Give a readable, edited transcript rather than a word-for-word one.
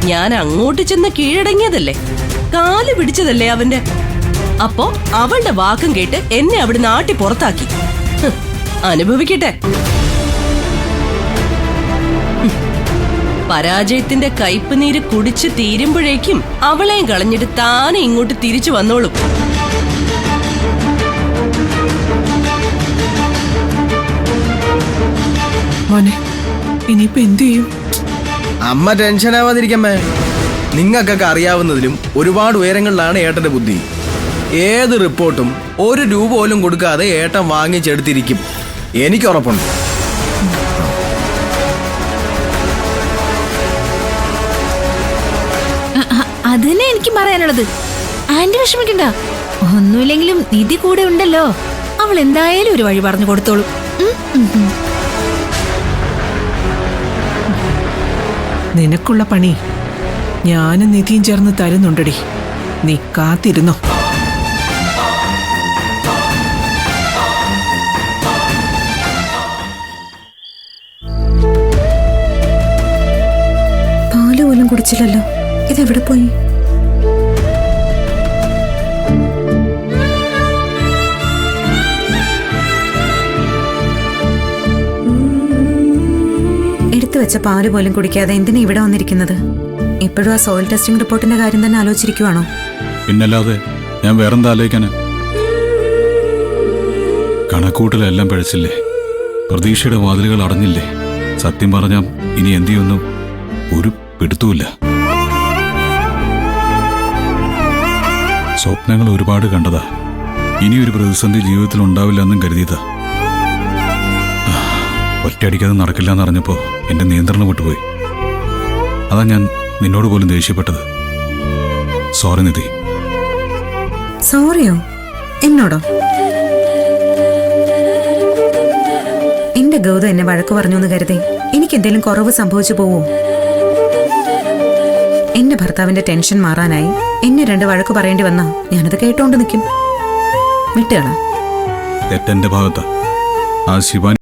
ഞാൻ അങ്ങോട്ട് ചെന്ന് കീഴടങ്ങിയതല്ലേ, കാല് പിടിച്ചതല്ലേ അവന്റെ. അപ്പോ അവളുടെ വാക്കും കേട്ട് എന്നെ അവിടെ നാട്ടി പുറത്താക്കി. അനുഭവിക്കട്ടെ. പരാജയത്തിന്റെ കയ്പുനീര് കുടിച്ച് തീരുമ്പോഴേക്കും അവളെയും കളഞ്ഞിട്ട് താനെ ഇങ്ങോട്ട് തിരിച്ചു വന്നോളും. മോനെ, ഇനിയിപ്പോ എന്തു ചെയ്യും? അമ്മ ടെൻഷനാവാതിരിക്കമ്മേ. നിങ്ങൾക്കൊക്കെ അറിയാവുന്നതിലും ഒരുപാട് ഉയരങ്ങളിലാണ് ഏട്ടന്റെ ബുദ്ധി. ഏത് റിപ്പോർട്ടും 1 രൂപ പോലും കൊടുക്കാതെ ഏട്ടൻ വാങ്ങിച്ചെടുത്തിരിക്കും, എനിക്ക് ഉറപ്പുണ്ട്. അതന്നെ എനിക്ക് പറയാനുള്ളത്. ആന്റി വിഷമിക്കണ്ട, ഒന്നുമില്ലെങ്കിലും നിധി കൂടെ ഉണ്ടല്ലോ. അവൾ എന്തായാലും ഒരു വഴി പറഞ്ഞു കൊടുത്തോളൂ. നിനക്കുള്ള പണി ഞാനും നിധിയും ചേർന്ന് തരുന്നുണ്ടടി, നീ കാത്തിരുന്നോ. പാല് പോലും കുടിച്ചില്ലല്ലോ, ഇതെവിടെ പോയി? എടുത്തു വെച്ച പാല് പോലും കുടിക്കാതെ എന്തിനാ ഇവിടെ വന്നിരിക്കുന്നത്? ഇപ്പോഴും ആ സോയിൽ ടെസ്റ്റിംഗ് റിപ്പോർട്ടിന്റെ കാര്യം തന്നെ ആലോചിച്ചിരിക്കുവാണോ? പിന്നല്ലാതെ ഞാൻ വേറെന്താ ആലോചിക്കാന്? കണക്കൂട്ടലെല്ലാം പഴച്ചില്ലേ, പ്രതീക്ഷയുടെ വാതിലുകൾ അടഞ്ഞില്ലേ. സത്യം പറഞ്ഞാൽ ഇനി എന്തിയൊന്നും ഒരു പിടുത്തുമില്ല. സ്വപ്നങ്ങൾ ഒരുപാട് കണ്ടതാ, ഇനിയൊരു പ്രതിസന്ധി ജീവിതത്തിൽ ഉണ്ടാവില്ല എന്നും കരുതിയതാ. ഒറ്റയടിക്കത് നടക്കില്ല എന്നറിഞ്ഞപ്പോ എന്റെ നിയന്ത്രണം വിട്ടുപോയി. അതാ ഞാൻ നിന്നോട് പോലും ദേഷ്യപ്പെട്ടത്. സോറി നിധി. സോറിയോ? എന്നോടോ? എന്റെ ഗൗതം എന്നെ വഴക്ക് പറഞ്ഞു എന്ന് കരുതി എനിക്ക് എന്തെങ്കിലും കുറവ് സംഭവിച്ചു പോവോ? എന്റെ ഭർത്താവിന്റെ ടെൻഷൻ മാറാനായി എന്നെ 2 വഴക്ക് പറയേണ്ടി വന്നാ ഞാനത് കേട്ടോണ്ട് നിൽക്കും. വിട്ടുകളാ. തെറ്റെന്റെ ഭാഗത്താ. ആ ശിവാനി